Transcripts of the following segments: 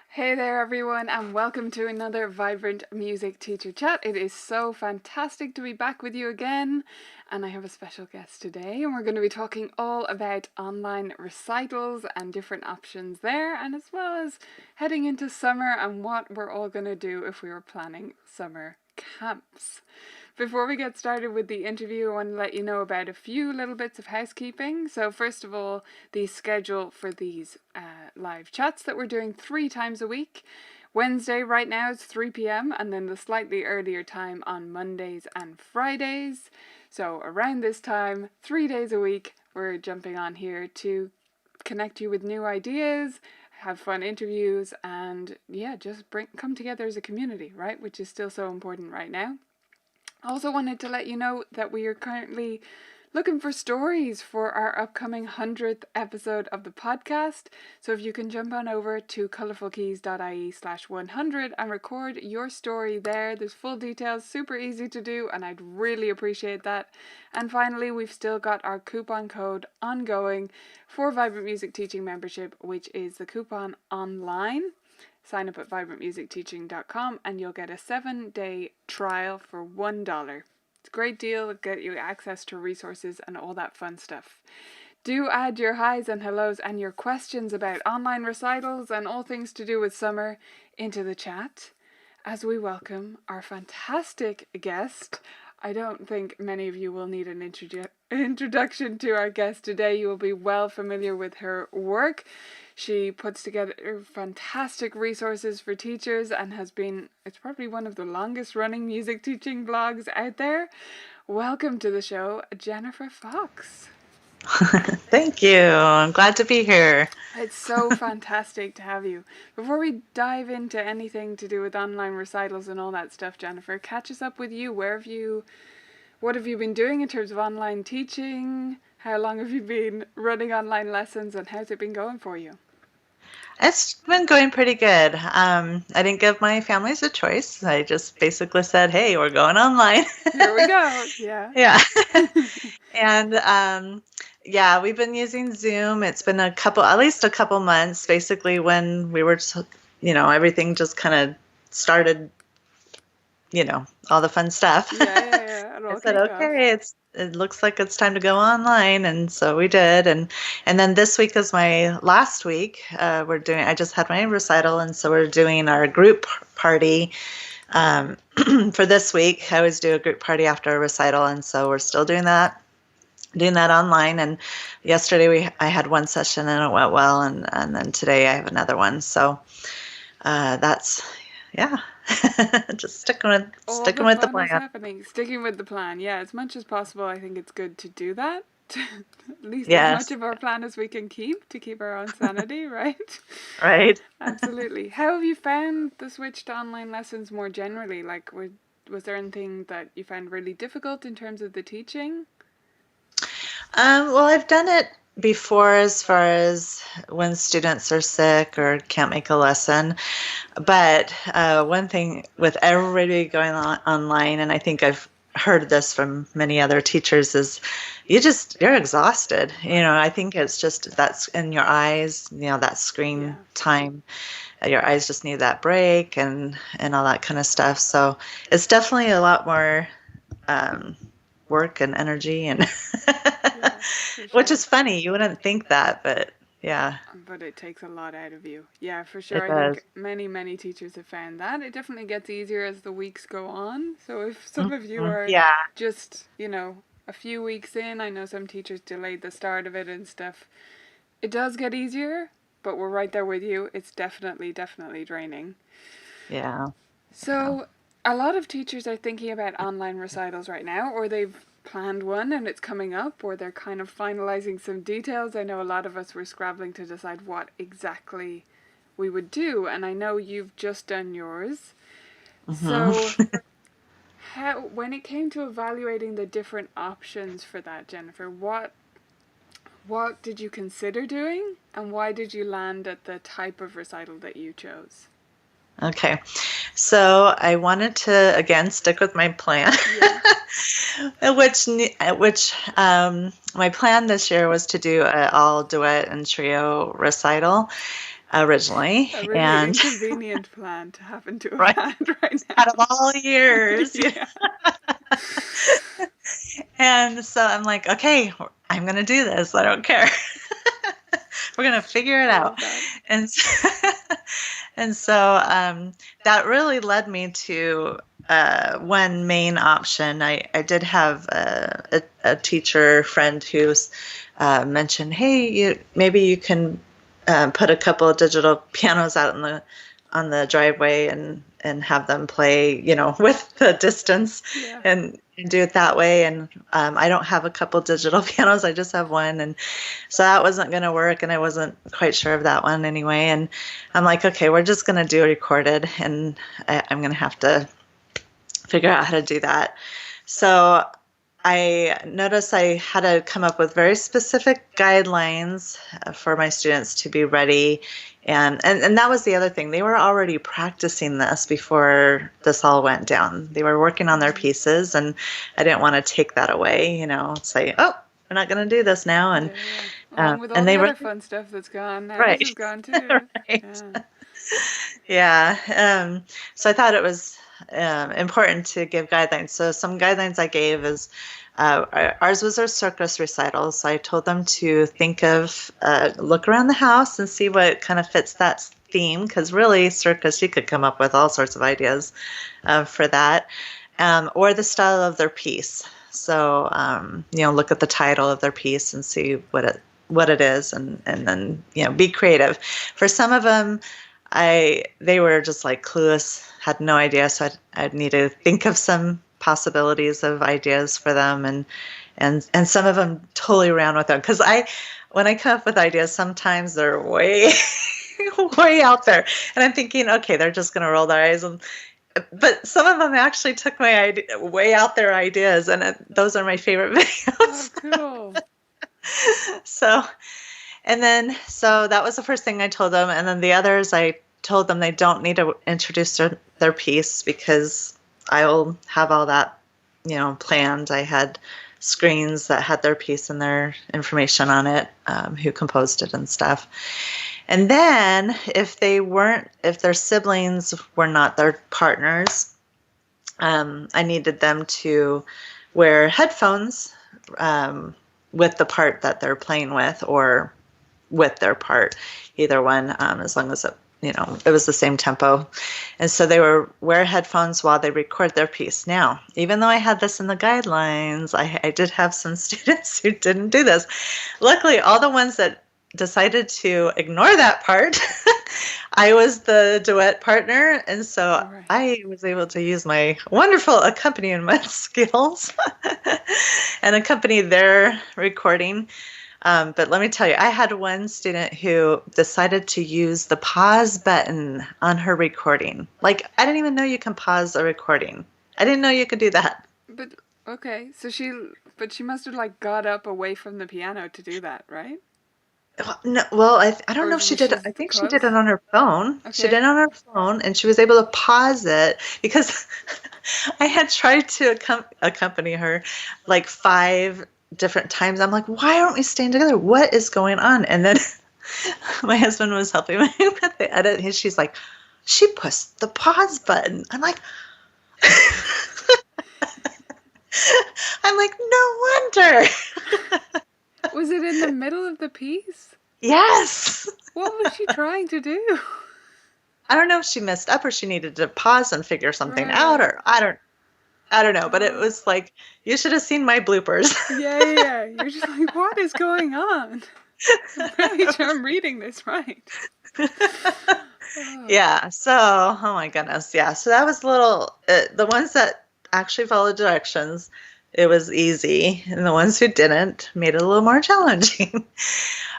Hey there, everyone, and welcome to another Vibrant Music Teacher Chat. It is so fantastic to be back with you again, and I have a special guest today, and we're going to be talking all about online recitals and different options there, and as well as heading into summer and what we're all going to do if we were planning summer camps. Before we get started with the interview, I want to let you know about a few little bits of housekeeping. So first of all, the schedule for these live chats that we're doing 3 times a week. Wednesday right now is 3 p.m. and then the slightly earlier time on Mondays and Fridays. So around this time, 3 days a week, we're jumping on here to connect you with new ideas, have fun interviews, and just come together as a community, right? Which is still so important right now. I also wanted to let you know that we are currently looking for stories for our upcoming 100th episode of the podcast. So if you can jump on over to colourfulkeys.ie/100 and record your story there. There's full details, super easy to do, and I'd really appreciate that. And finally, we've still got our coupon code ongoing for Vibrant Music Teaching membership, which is the coupon online. Sign up at vibrantmusicteaching.com and you'll get a 7-day trial for $1. It's a great deal. It'll get you access to resources and all that fun stuff. Do add your highs and hellos and your questions about online recitals and all things to do with summer into the chat as we welcome our fantastic guest. I don't think many of you will need an introduction to our guest today. You will be well familiar with her work. She puts together fantastic resources for teachers and it's probably one of the longest running music teaching blogs out there. Welcome to the show, Jennifer Foxx. Thank you. I'm glad to be here. It's so fantastic to have you. Before we dive into anything to do with online recitals and all that stuff, Jennifer, catch us up with you. What have you been doing in terms of online teaching? How long have you been running online lessons, and how's it been going for you? It's been going pretty good. I didn't give my families a choice. I just basically said, hey, we're going online. Here we go. Yeah. Yeah. And we've been using Zoom. It's been at least a couple months, basically, when we were, everything just kind of started, all the fun stuff. Yeah. I said, okay, it looks like it's time to go online, and so we did. And then this week is my last week. I just had my recital, and so we're doing our group party for this week. I always do a group party after a recital, and so we're still doing that online. And yesterday I had one session and it went well, and then today I have another one. So that's just sticking with the plan. Sticking with the plan. Yeah, as much as possible, I think it's good to do that. At least as much of our plan as we can to keep our own sanity, right? Right. Absolutely. How have you found the switch to online lessons more generally? Like, was there anything that you found really difficult in terms of the teaching? Well, I've done it before as far as when students are sick or can't make a lesson. But one thing with everybody going online, and I think I've heard this from many other teachers, is you're exhausted. I think it's just that's in your eyes, that screen time. Your eyes just need that break and all that kind of stuff. So it's definitely a lot more work and energy, and sure. Which is funny. You wouldn't think that, but yeah. But it takes a lot out of you. Yeah, for sure. I think many teachers have found that. It definitely gets easier as the weeks go on. So if some of you are just, a few weeks in, I know some teachers delayed the start of it and stuff. It does get easier, but we're right there with you. It's definitely draining. Yeah. So a lot of teachers are thinking about online recitals right now, or they've planned one and it's coming up, or they're kind of finalizing some details. I know a lot of us were scrabbling to decide what exactly we would do, and I know you've just done yours. Mm-hmm. So when it came to evaluating the different options for that, Jennifer, what did you consider doing, and why did you land at the type of recital that you chose? Okay. So I wanted to, again, stick with my plan, Yeah. which my plan this year was to do an all duet and trio recital originally. A really And inconvenient plan to happen to have right had right out of now. all years. Yeah. And so I'm like, okay, I'm going to do this. I don't care. We're going to figure it I out. love that. And so, and so that really led me to one main option. I did have a teacher friend who's mentioned, hey, maybe you can put a couple of digital pianos out on the driveway and have them play, with the distance Yeah. and do it that way. And I don't have a couple digital pianos. I just have one. And so that wasn't going to work. And I wasn't quite sure of that one anyway. And I'm like, okay, we're just going to do recorded. And I'm going to have to figure out how to do that. So I noticed I had to come up with very specific guidelines for my students to be ready. And that was the other thing. They were already practicing this before this all went down. They were working on their pieces, and I didn't want to take that away, say, oh, we're not going to do this now. And yeah. Along with all and the they other were fun stuff that's gone, now right. this is gone too. Right. Yeah. Yeah. So I thought it was important to give guidelines. So some guidelines I gave is ours was our circus recital. So I told them to think of, look around the house and see what kind of fits that theme. Because really, circus, you could come up with all sorts of ideas for that, or the style of their piece. So look at the title of their piece and see what it is, and then be creative. For some of them, they were just like clueless, had no idea, so I'd need to think of some possibilities of ideas for them, and some of them totally ran with them, because when I come up with ideas, sometimes they're way way out there, and I'm thinking, okay, they're just going to roll their eyes, but some of them actually took my way out there ideas, and those are my favorite videos. Oh, cool. So that was the first thing I told them. And then the others, I told them they don't need to introduce their piece, because I will have all that, planned. I had screens that had their piece and their information on it, who composed it and stuff. And then if their siblings were not their partners, I needed them to wear headphones with the part that they're playing with, or with their part, either one, as long as it was the same tempo. And so they wear headphones while they record their piece. Now, even though I had this in the guidelines, I did have some students who didn't do this. Luckily, all the ones that decided to ignore that part, I was the duet partner, and so Right. I was able to use my wonderful accompaniment skills and accompany their recording. But let me tell you, I had one student who decided to use the pause button on her recording. Like, I didn't even know you can pause a recording. I didn't know you could do that. But okay, so she must have got up away from the piano to do that, right? Well, I don't know if she did it. I think she did it on her phone. Okay. She did it on her phone, and she was able to pause it, because I had tried to accompany her like 5 different times. I'm like, why aren't we staying together? What is going on? And then my husband was helping me with the edit, and she's like, she pushed the pause button. I'm like, no wonder. Was it in the middle of the piece? Yes. What was she trying to do? I don't know if she messed up, or she needed to pause and figure something out, or I don't know, but it was like, you should have seen my bloopers. Yeah. You're just like, what is going on? I'm pretty sure I'm reading this right. Yeah. So, oh my goodness. Yeah. So that was the ones that actually followed directions, it was easy. And the ones who didn't made it a little more challenging.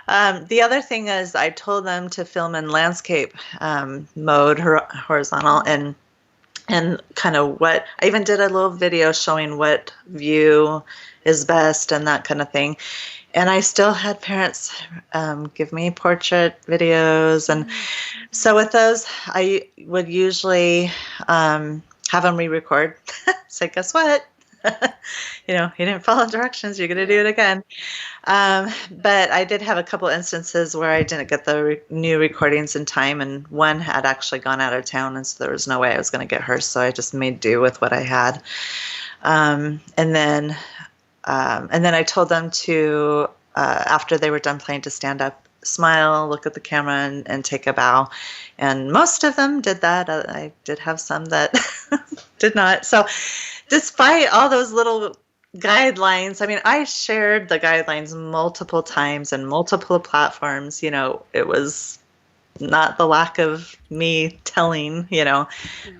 The other thing is, I told them to film in landscape mode, horizontal, and kind of I even did a little video showing what view is best and that kind of thing. and I still had parents give me portrait videos. And Mm. so with those, I would usually have them re-record. So guess what? You didn't follow directions. You're going to do Yeah. it again. But I did have a couple instances where I didn't get the new recordings in time, and one had actually gone out of town, and so there was no way I was going to get her. So I just made do with what I had. Um, and then, and then I told them to, after they were done playing, to stand up, smile, look at the camera, and take a bow. And most of them did that. I did have some that did not. So, despite all those little guidelines, I mean, I shared the guidelines multiple times and multiple platforms. It was not the lack of me telling. Yeah.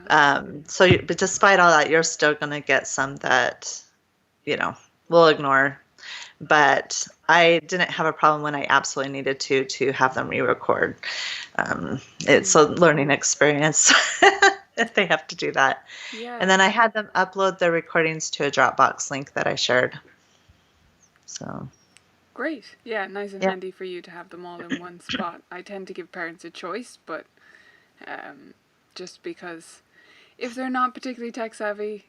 But despite all that, you're still going to get some that, we'll ignore. But I didn't have a problem when I absolutely needed to have them re-record. It's Mm. a learning experience if they have to do that. And Yeah. then I had them upload their recordings to a Dropbox link that I shared. So, Great. Yeah, nice and yeah. handy for you to have them all in one spot. I tend to give parents a choice, but um, just because if they're not particularly tech savvy,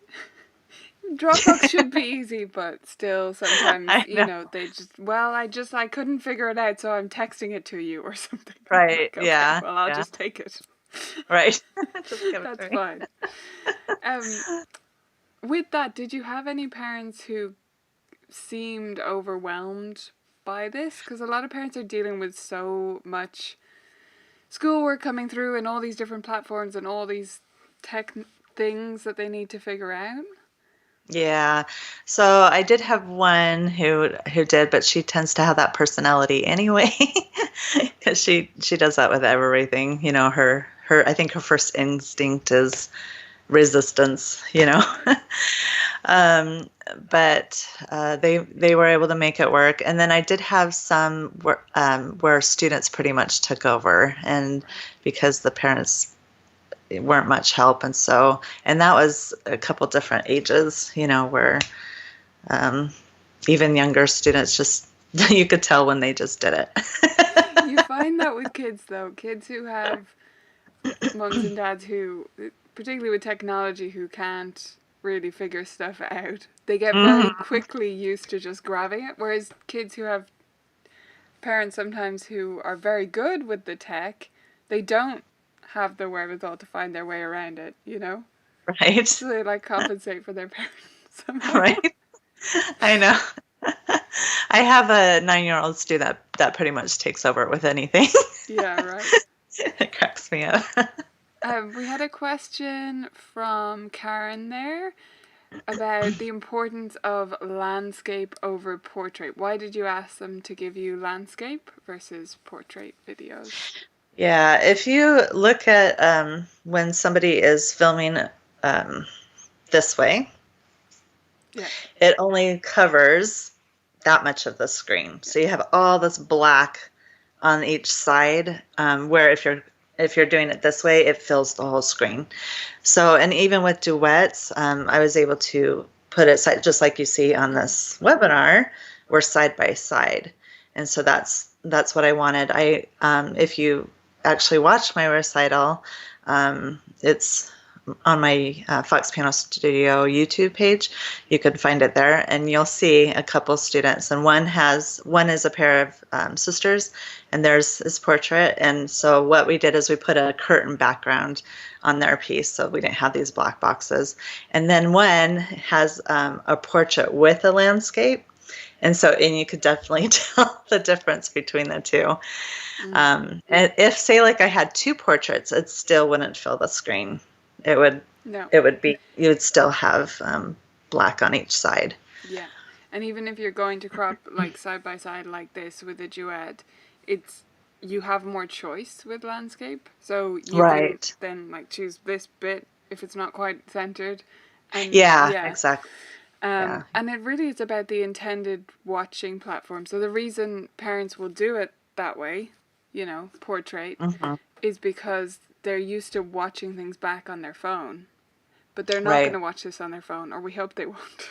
Dropbox should be easy, but still sometimes, I know. I couldn't figure it out, so I'm texting it to you or something. I'm Right. like, okay, Yeah. well, I'll Yeah. just take it. Right. Just give it That's to me. fine. Um, with that, did you have any parents who seemed overwhelmed by this? Because a lot of parents are dealing with so much schoolwork coming through and all these different platforms and all these tech things that they need to figure out. Yeah. So I did have one who did, but she tends to have that personality anyway, because she does that with everything. Her I think her first instinct is resistance. Um, but they were able to make it work. And then I did have some where students pretty much took over, and because the parents weren't much help, and that was a couple different ages, where um, even younger students just you could tell when they just did it. You find that with kids, though, kids who have mums and dads who, particularly with technology, who can't really figure stuff out. They get very Hmm. quickly used to just grabbing it, whereas kids who have parents sometimes who are very good with the tech, they don't have the wherewithal to find their way around it, you know? Right. So they like compensate for their parents somehow. Right. I know. I have a 9-year-old student that pretty much takes over with anything. Yeah, right. It cracks me up. We had a question from Karen there about the importance of landscape over portrait. Why did you ask them to give you landscape versus portrait videos? Yeah, if you look at when somebody is filming um, this way, Yeah. it only covers that much of the screen. So you have all this black on each side, where if you're doing it this way, it fills the whole screen. So, and even with duets, I was able to put it just like you see on this webinar, we're side by side, and so that's what I wanted. If you actually watch my recital, it's on my Fox Piano Studio YouTube page. You can find it there, and you'll see a couple students. And one is a pair of sisters, and there's his portrait. And so what we did is we put a curtain background on their piece, so we didn't have these black boxes. And then one has a portrait with a landscape. And you could definitely tell the difference between the two. Mm. And if, say, like I had two portraits, it still wouldn't fill the screen. It would No. you would still have black on each side. Yeah. And even if you're going to crop like side by side like this with a duet, it's you have more choice with landscape. So you can Right. then like choose this bit if it's not quite centered. And Yeah, yeah. exactly. Yeah. And it really is about the intended watching platform. So the reason parents will do it that way, portrait, Hmm. is because they're used to watching things back on their phone. But they're not going Right. to watch this on their phone, or we hope they won't.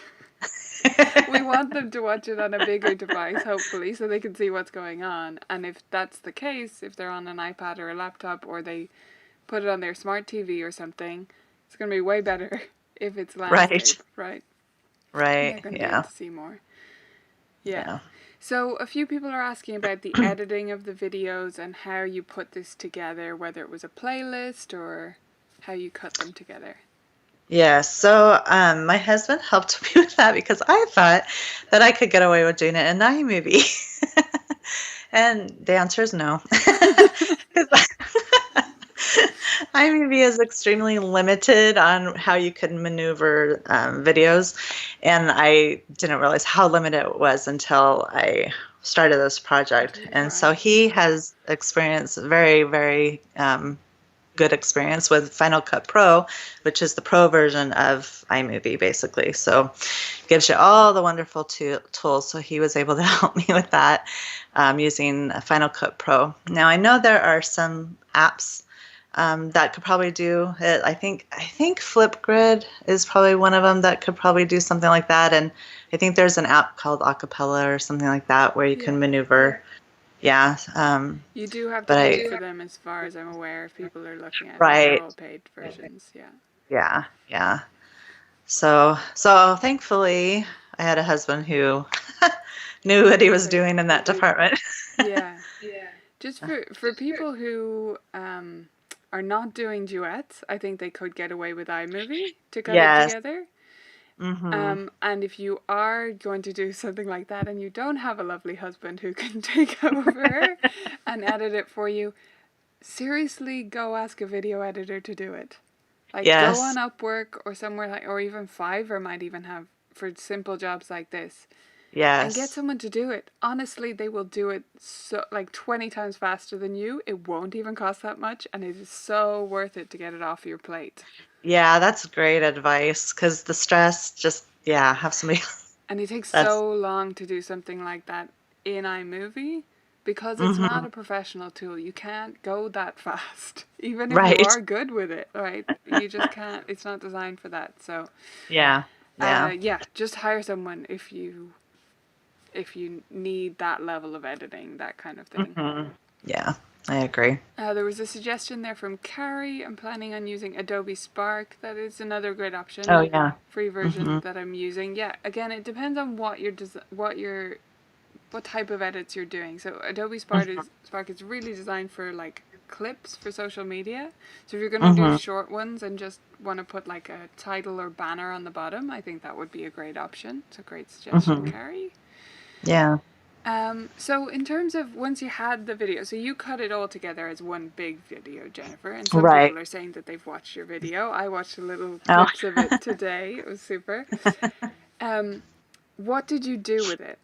We want them to watch it on a bigger device, hopefully, so they can see what's going on. And if that's the case, if they're on an iPad or a laptop, or they put it on their smart TV or something, it's going to be way better if it's Right. landscape, right? They're Right. going to be able Yeah. to see more. Yeah. Yeah. So a few people are asking about the editing of the videos and how you put this together, whether it was a playlist or how you cut them together. Yeah, so my husband helped me with that because I thought that I could get away with doing it in iMovie. And the answer is no. 'Cause iMovie is extremely limited on how you can maneuver videos, and I didn't realize how limited it was until I started this project. And so he has experienced very, very good experience with Final Cut Pro, which is the pro version of iMovie, basically. So it gives you all the wonderful tools. So he was able to help me with that using Final Cut Pro. Now I know there are some apps that could probably do it. I think Flipgrid is probably one of them that could probably do something like that. And I think there's an app called Acapella or something like that where you can maneuver. Yeah. You do have to pay for them, as far as I'm aware, if people are looking at it. They're all paid versions, yeah. Yeah, yeah. So thankfully, I had a husband who knew what he was doing in that department. Yeah. Just for people who are not doing duets, I think they could get away with iMovie to cut it together. Mm-hmm. And if you are going to do something like that and you don't have a lovely husband who can take over and edit it for you, seriously go ask a video editor to do it. Like go on Upwork or somewhere like, or even Fiverr might even have for simple jobs like this. Yes. And get someone to do it. Honestly, they will do it so like 20 times faster than you. It won't even cost that much, and it is so worth it to get it off your plate. Yeah, that's great advice, because the stress, just, have somebody else. And it takes so long to do something like that in iMovie because it's not a professional tool. You can't go that fast. Even if you are good with it, right? You just can't. It's not designed for that. So yeah, just hire someone if you need that level of editing, that kind of thing. Mm-hmm. Yeah, I agree. There was a suggestion there from Carrie. I'm planning on using Adobe Spark. That is another great option. Oh, yeah. Free version that I'm using. Yeah, again, it depends on what type of edits you're doing. So Adobe Spark is really designed for like clips for social media. So if you're going to do short ones and just want to put like a title or banner on the bottom, I think that would be a great option. It's a great suggestion, Carrie. Yeah. So in terms of once you had the video, so you cut it all together as one big video, Jennifer, and some people are saying that they've watched your video. I watched a little clips of it today. It was super. What did you do with it?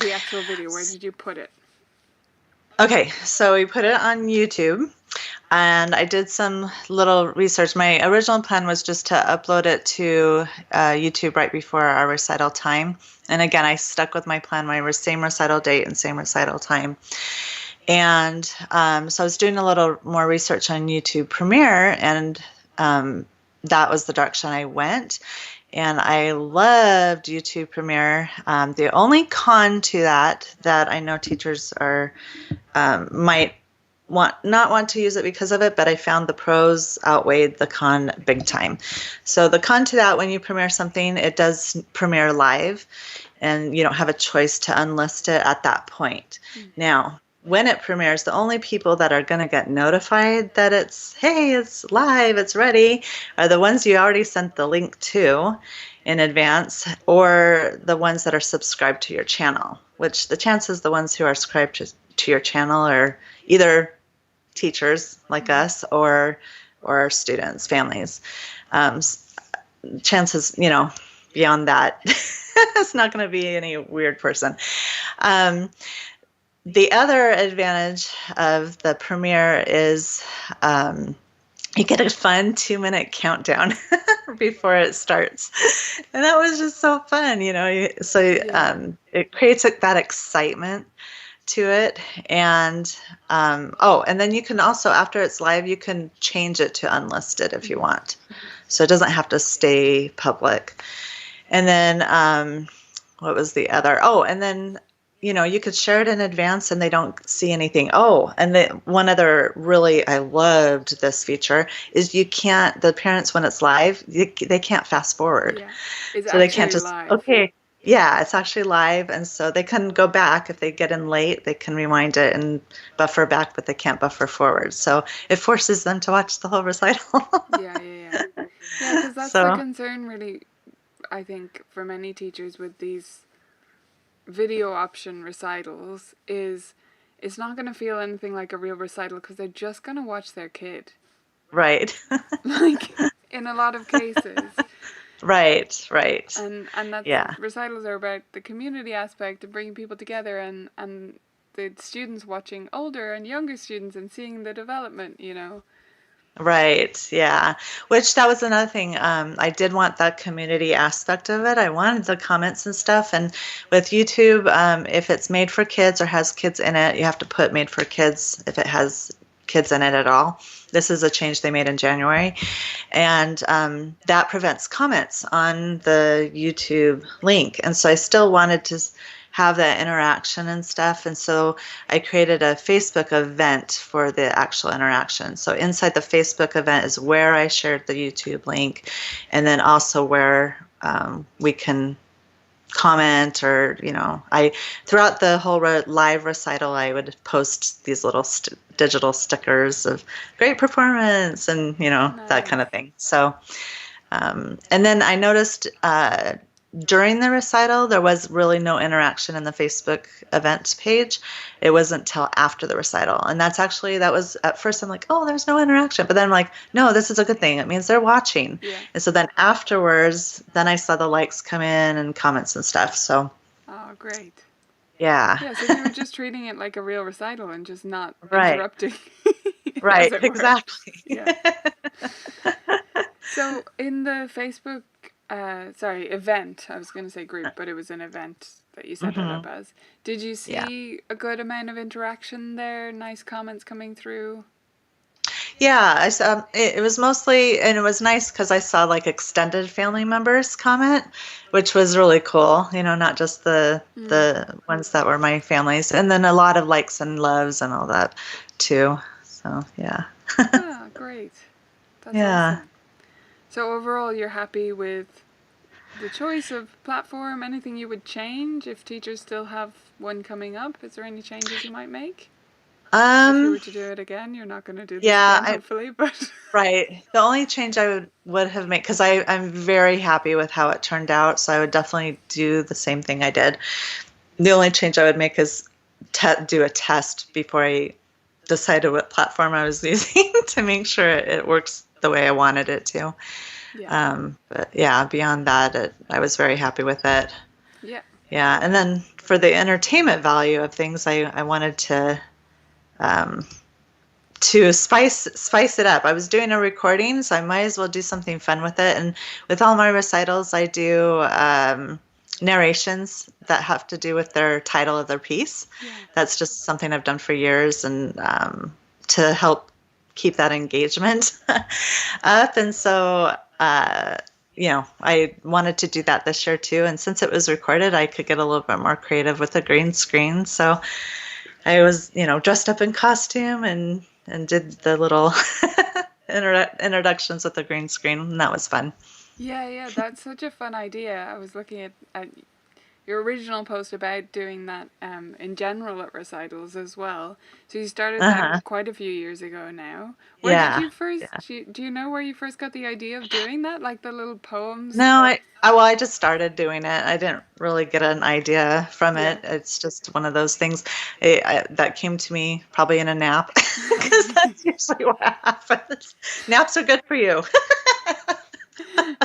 The actual video, where did you put it? Okay, so we put it on YouTube, and I did some little research. My original plan was just to upload it to YouTube right before our recital time. And again, I stuck with my plan, my same recital date and same recital time. And so I was doing a little more research on YouTube Premiere, and that was the direction I went. And I loved YouTube Premiere. The only con to that I know teachers might not want to use it because of it, but I found the pros outweighed the con big time. So the con to that, when you premiere something, it does premiere live, and you don't have a choice to unlist it at that point. Now, when it premieres, the only people that are going to get notified that it's live, it's ready, are the ones you already sent the link to in advance, or the ones that are subscribed to your channel, which the chances the ones who are subscribed to your channel are either teachers like us or students, families. Chances, beyond that, it's not going to be any weird person. The other advantage of the premiere is you get a fun 2-minute countdown before it starts. And that was just so fun, it creates that excitement to it. And and then you can also, after it's live, you can change it to unlisted if you want. So it doesn't have to stay public. And then what was the other? Oh, and then you could share it in advance and they don't see anything. Oh, and one other really I loved this feature is the parents when it's live, they can't fast forward. Yeah. It's So they can't actually just, live. okay, yeah, it's actually live. And so they can go back if they get in late, they can rewind it and buffer back, but they can't buffer forward. So it forces them to watch the whole recital. Yeah, yeah, yeah. Yeah, because that's the So, concern, really, I think, for many teachers with these video option recitals is it's not going to feel anything like a real recital because they're just going to watch their kid. right. Like, in a lot of cases. Right, right. And that's Yeah. recitals are about the community aspect of bringing people together and the students watching older and younger students and seeing the development, you know. Right, yeah. Which that was another thing. I did want that community aspect of it. I wanted the comments and stuff. And with YouTube, if it's made for kids or has kids in it, you have to put made for kids if it has kids in it at all. This is a change they made in January. And that prevents comments on the YouTube link. And so I still wanted to have that interaction and stuff. And so I created a Facebook event for the actual interaction. So inside the Facebook event is where I shared the YouTube link, and then also where we can comment or I throughout the whole live recital I would post these little digital stickers of great performance and that Nice. kind of thing. So and then I noticed during the recital, there was really no interaction in the Facebook event page. It wasn't till after the recital. And that was at first I'm like, oh, there's no interaction. But then I'm like, no, this is a good thing. It means they're watching. Yeah. And so then afterwards, then I saw the likes come in and comments and stuff. So Oh, great. yeah. Yeah, so you were just treating it like a real recital and just not Right. interrupting, as Right. it were. Exactly. Yeah. So in the Facebook, event, I was going to say group, but it was an event that you set it up Hmm. as. Did you Yeah. see a good amount of interaction there? Nice comments coming through? Yeah, I saw it was mostly, and it was nice because I saw like extended family members comment, which was really cool. Not just the Mm. the ones that were my families, and then a lot of likes and loves and all that too. So yeah, Ah, great. That's yeah. awesome. So overall, you're happy with the choice of platform? Anything you would change if teachers still have one coming up? Is there any changes you might make? If you were Um, to do it again, you're not going to do this yeah, again, hopefully, but right. The only change I would have made, because I'm very happy with how it turned out, so I would definitely do the same thing I did. The only change I would make is do a test before I decided what platform I was using to make sure it works the way I wanted it to. yeah, But yeah, beyond that, I was very happy with it. yeah, Yeah, and then for the entertainment value of things, I wanted um, to spice it up. I was doing a recording, so I might as well do something fun with it. And with all my recitals, I do narrations that have to do with their title of their piece. yeah, That's just something I've done for years, and to help keep that engagement up. And so, I wanted to do that this year too. And since it was recorded, I could get a little bit more creative with a green screen. So I was, dressed up in costume and did the little introductions with the green screen, and that was fun. yeah, yeah. That's such a fun idea. I was looking at your original post about doing that in general at recitals as well. So you started that Uh-huh. quite a few years ago now. Where did Yeah. you first? Yeah. Do you know where you first got the idea of doing that? Like the little poems? No, I just started doing it. I didn't really get an idea from Yeah. it. It's just one of those things that came to me probably in a nap, because that's usually what happens. Naps are good for you.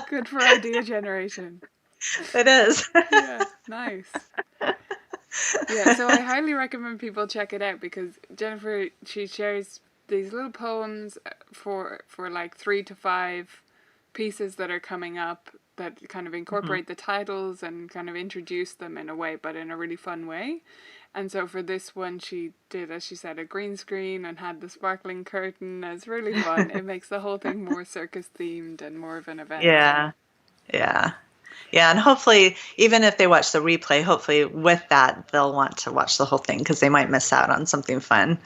Good for idea generation. It is. Yeah, nice. Yeah, so I highly recommend people check it out because Jennifer, she shares these little poems for like 3 to 5 pieces that are coming up that kind of Mhm. incorporate the titles and kind of introduce them in a way, but in a really fun way. And so for this one, she did, as she said, a green screen and had the sparkling curtain. It's really fun. It makes the whole thing more circus themed and more of an event. Yeah. Yeah. Yeah, and hopefully, even if they watch the replay, hopefully with that, they'll want to watch the whole thing because they might miss out on something fun.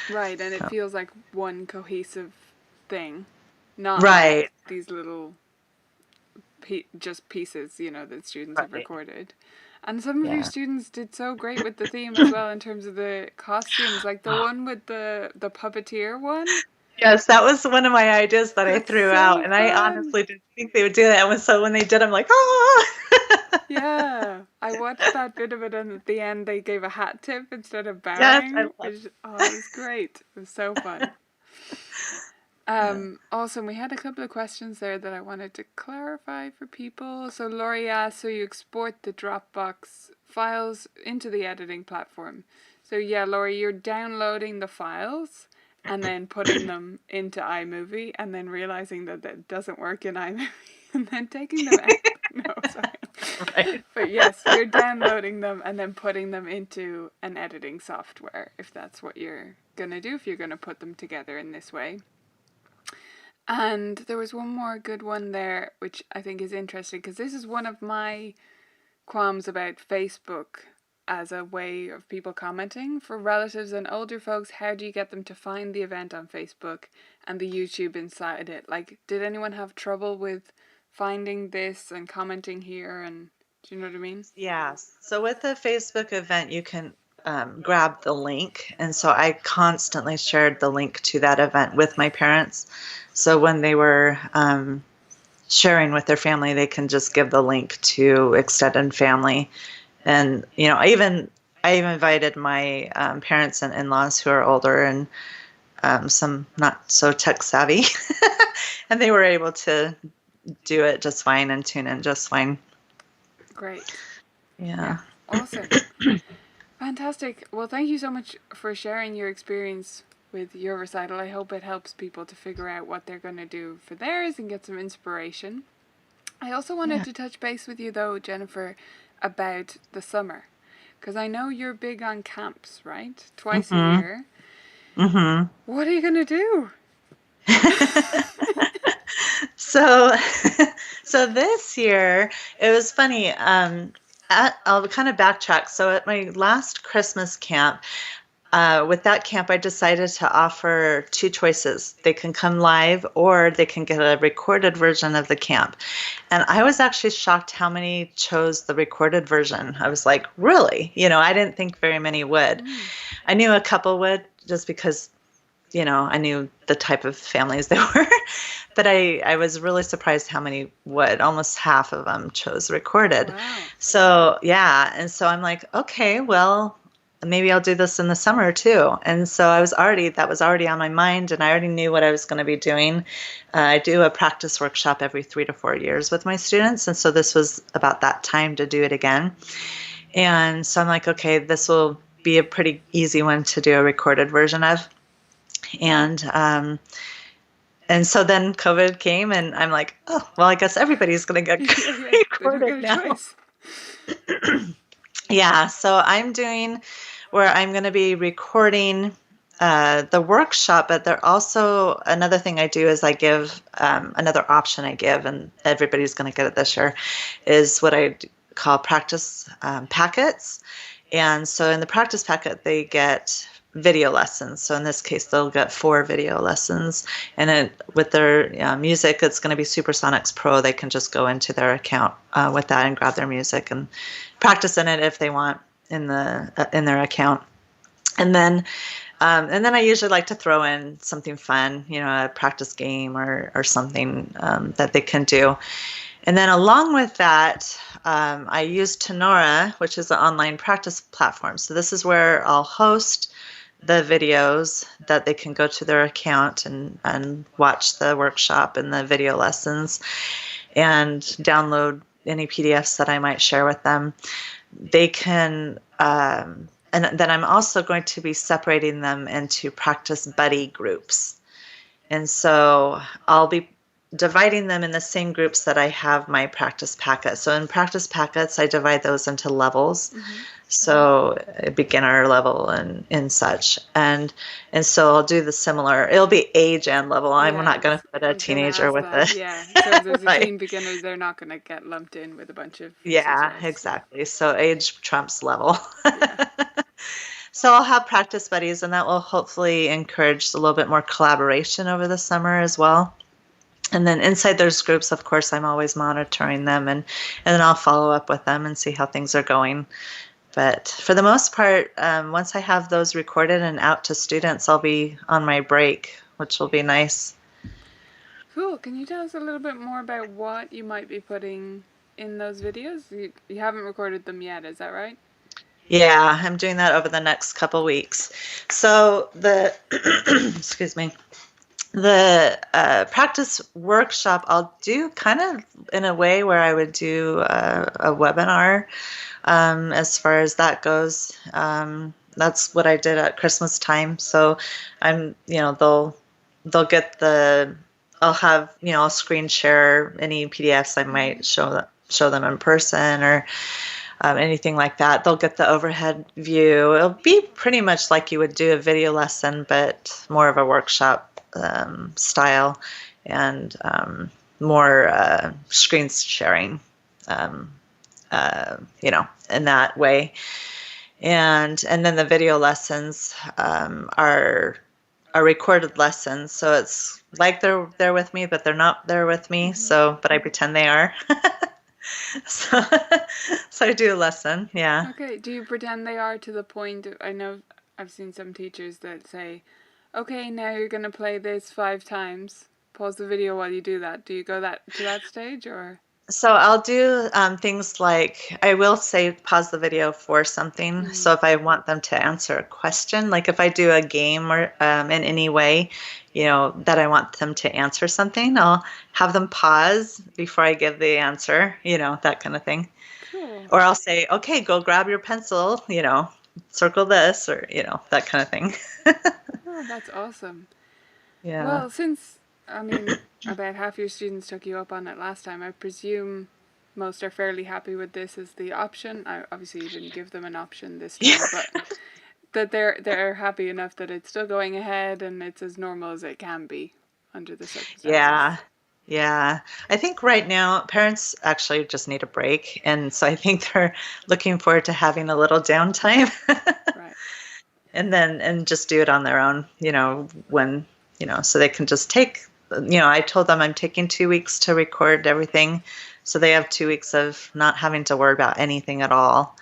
Right, and it So, feels like one cohesive thing, not right, like these little just pieces, that students have right. recorded. And some of your Yeah. students did so great with the theme as well in terms of the costumes, like the one with the puppeteer one. Yes, that was one of my ideas that I That's threw out, so and I fun. honestly didn't think they would do that. And so when they did, I'm like, oh, Yeah, I watched that bit of it, and at the end they gave a hat tip instead of yes, I bowing, love. which it was great. It was so fun. Yeah. Awesome. We had a couple of questions there that I wanted to clarify for people. So Laurie asked, so you export the Dropbox files into the editing platform. So yeah, Laurie, you're downloading the files and then putting them into iMovie and then realizing that that doesn't work in iMovie and then taking them out. No, sorry. Right. But yes, you're downloading them and then putting them into an editing software if that's what you're going to do, if you're going to put them together in this way. And there was one more good one there, which I think is interesting because this is one of my qualms about Facebook as a way of people commenting. For relatives and older folks, how do you get them to find the event on Facebook and the YouTube inside it? Like, did anyone have trouble with finding this and commenting here? And do you know what I mean? Yes. So with the Facebook event, you can grab the link. And so I constantly shared the link to that event with my parents. So when they were sharing with their family, they can just give the link to extended family. And, I even invited my parents and in-laws who are older and some not so tech savvy. And they were able to do it just fine and tune in just fine. Great. Yeah. Yeah. Awesome. Fantastic. Well, thank you so much for sharing your experience with your recital. I hope it helps people to figure out what they're going to do for theirs and get some inspiration. I also wanted Yeah. to touch base with you, though, Jennifer, about the summer. Because I know you're big on camps, right? Twice a Mm-hmm. year. Mm-hmm. What are you going to do? So, so this year it was funny. I'll kind of backtrack. So at my last Christmas camp, with that camp, I decided to offer two choices. They can come live or they can get a recorded version of the camp. And I was actually shocked how many chose the recorded version. I was like, really? I didn't think very many would. I knew a couple would just because, I knew the type of families they were. But I was really surprised how many would. Almost half of them chose recorded. Wow. So, yeah. And so I'm like, okay, well, maybe I'll do this in the summer too. And so that was already on my mind, and I already knew what I was going to be doing. I do a practice workshop every 3 to 4 years with my students. And so this was about that time to do it again. And so I'm like, okay, this will be a pretty easy one to do a recorded version of. And so then COVID came, and I'm like, oh, well, I guess everybody's going to get Yeah, they don't recorded get a now. choice. Yeah, so I'm doing where I'm going to be recording the workshop, but there also another thing I do is I give another option I give, and everybody's going to get it this year, is what I call practice packets. And so in the practice packet, they get video lessons. So in this case, they'll get 4 video lessons. And with their music, it's going to be Supersonics Pro. They can just go into their account with that and grab their music and practice in it if they want in their account. And then I usually like to throw in something fun, a practice game or something that they can do. And then along with that, I use Tenora, which is an online practice platform. So this is where I'll host the videos that they can go to their account and watch the workshop and the video lessons and download any PDFs that I might share with them. They can, and then I'm also going to be separating them into practice buddy groups. And so I'll be dividing them in the same groups that I have my practice packet. So in practice packets, I divide those into levels. Mm-hmm. so a beginner level and such. And so I'll do the similar. It'll be age and level. I'm not going Yes, to put I a was going to teenager ask with that. a Yeah. So if there's a right. teen beginner, they're not going to get lumped in with a bunch of Yeah, recitals. Yeah. exactly. So age trumps level. Yeah. So I'll have practice buddies, and that will hopefully encourage a little bit more collaboration over the summer as well. And then inside those groups, of course, I'm always monitoring them, and then I'll follow up with them and see how things are going. But for the most part, once I have those recorded and out to students, I'll be on my break, which will be nice. Cool. Can you tell us a little bit more about what you might be putting in those videos? You haven't recorded them yet, is that right? Yeah, I'm doing that over the next couple weeks. So the excuse me, the practice workshop I'll do kind of in a way where I would do a webinar as far as that goes. That's what I did at Christmas time. So they'll get I'll have, I'll screen share any PDFs I might show them in person or anything like that. They'll get the overhead view. It'll be pretty much like you would do a video lesson, but more of a workshop style and more screen sharing, in that way. And then the video lessons are recorded lessons, so it's like they're there with me, but they're not there with me. So, but I pretend they are. so, so I do a lesson, yeah. Okay. Do you pretend they are to the point I know I've seen some teachers that say, okay, now you're going to play this 5 times. Pause the video while you do that. Do you go to that stage or? So I'll do things like I will say pause the video for something. So if I want them to answer a question, like if I do a game or in any way, that I want them to answer something, I'll have them pause before I give the answer, that kind of thing. Cool. Or I'll say, okay, go grab your pencil, circle this or, that kind of thing. Oh, that's awesome. Yeah. Well, since, about half your students took you up on it last time, I presume most are fairly happy with this as the option. Obviously, you didn't give them an option this time, but that they're happy enough that it's still going ahead and it's as normal as it can be under the circumstances. Yeah. Yeah. I think right now parents actually just need a break. And so I think they're looking forward to having a little downtime. Right. And just do it on their own, when, so they can just take, I told them I'm taking 2 weeks to record everything. So they have 2 weeks of not having to worry about anything at all.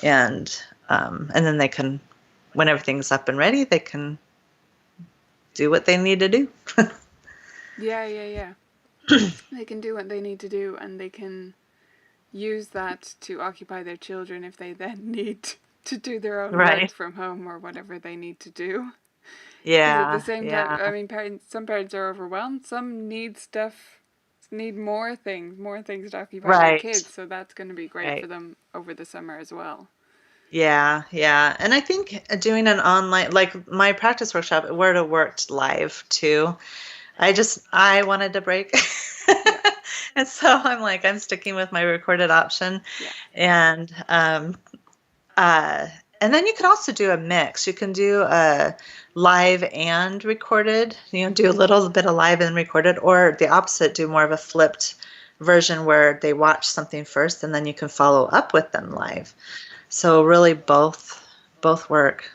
And then they can, when everything's up and ready, they can do what they need to do. Yeah. They can do what they need to do and they can use that to occupy their children if they then need to do their own work from home or whatever they need to do. Yeah. At the same time, some parents are overwhelmed. Some need more things to occupy their kids. So that's going to be great for them over the summer as well. Yeah. And I think doing an online, like my practice workshop, it would have worked live too. I wanted to break. And so I'm sticking with my recorded option. Yeah. And then you could also do a mix. You can do a live and recorded, do a little bit of live and recorded, or the opposite, do more of a flipped version where they watch something first and then you can follow up with them live. So really both work.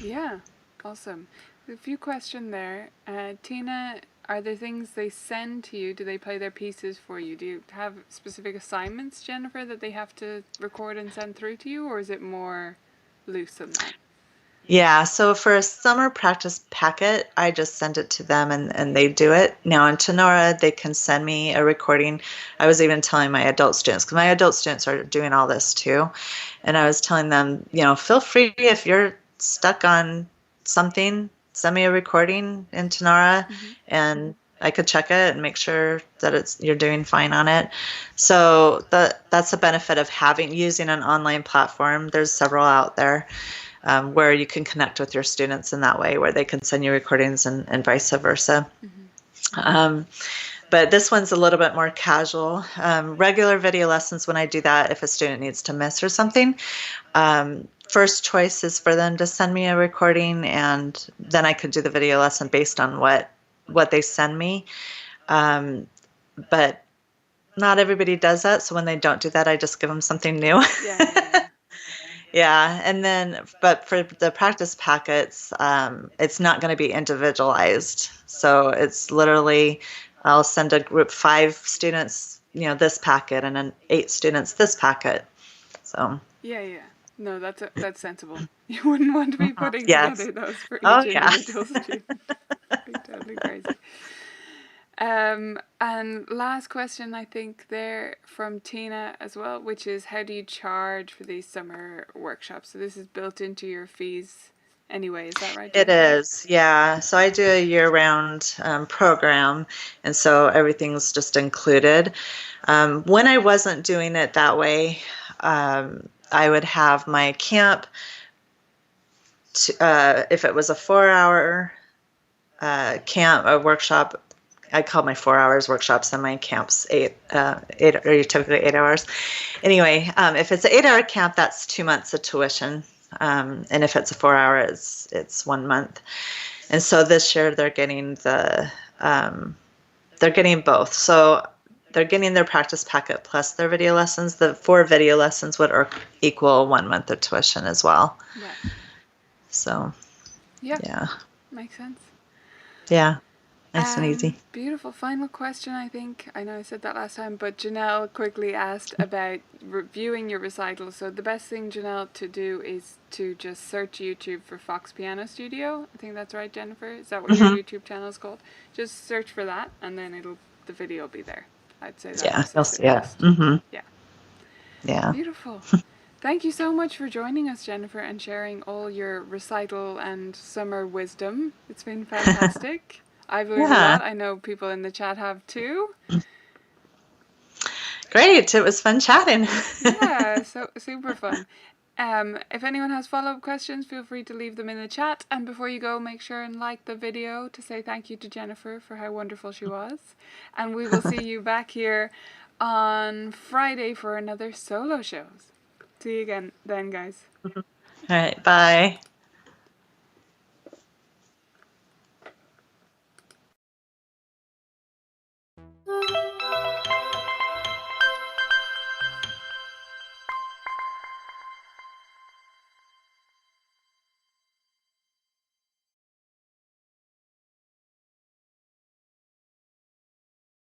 Yeah, awesome. A few questions there. Tina, are there things they send to you? Do they play their pieces for you? Do you have specific assignments, Jennifer, that they have to record and send through to you, or is it more loose than that? Yeah, so for a summer practice packet, I just send it to them and they do it. Now in Tenora, they can send me a recording. I was even telling my adult students, because my adult students are doing all this too. And I was telling them, feel free if you're stuck on something, send me a recording in Tenora and I could check it and make sure that you're doing fine on it. So that's the benefit of using an online platform. There's several out there. Where you can connect with your students in that way, where they can send you recordings and vice versa. But this one's a little bit more casual. Regular video lessons, when I do that, if a student needs to miss or something, first choice is for them to send me a recording, and then I could do the video lesson based on what they send me. But not everybody does that, so when they don't do that, I just give them something new. Yeah. Yeah, and then, but for the practice packets, it's not going to be individualized. So it's literally, I'll send a group 5 students, this packet, and then 8 students this packet. So. Yeah. No, that's sensible. You wouldn't want to be putting Yes. together those for Oh, each yeah. individual student. That'd be totally crazy. And last question, I think, there from Tina as well, which is, how do you charge for these summer workshops? So this is built into your fees anyway, is that right, It Jennifer? is, yeah. So I do a year-round program, and so everything's just included. When I wasn't doing it that way, I would have my camp, if it was a 4-hour camp, a workshop, I call my 4 hours workshops, and my camps 8 or typically 8 hours. Anyway, if it's an 8-hour camp, that's 2 months of tuition. And if it's a 4-hour, it's 1 month. And so this year they're getting they're getting both. So they're getting their practice packet plus their video lessons. The 4 video lessons would equal 1 month of tuition as well. Right. So, yeah. Makes sense. Yeah. Nice and easy. Beautiful. Final question, I think. I know I said that last time, but Janelle quickly asked about reviewing your recital. So the best thing, Janelle, to do is to just search YouTube for Fox Piano Studio. I think that's right, Jennifer. Is that what your YouTube channel is called? Just search for that, and then the video will be there. I'd say that's you'll see it. Yeah. Beautiful. Thank you so much for joining us, Jennifer, and sharing all your recital and summer wisdom. It's been fantastic. I've learned a lot. I know people in the chat have too. Great. It was fun chatting. Yeah, so super fun. If anyone has follow-up questions, feel free to leave them in the chat. And before you go, make sure and like the video to say thank you to Jennifer for how wonderful she was. And we will see you back here on Friday for another solo shows. See you again then, guys. All right. Bye.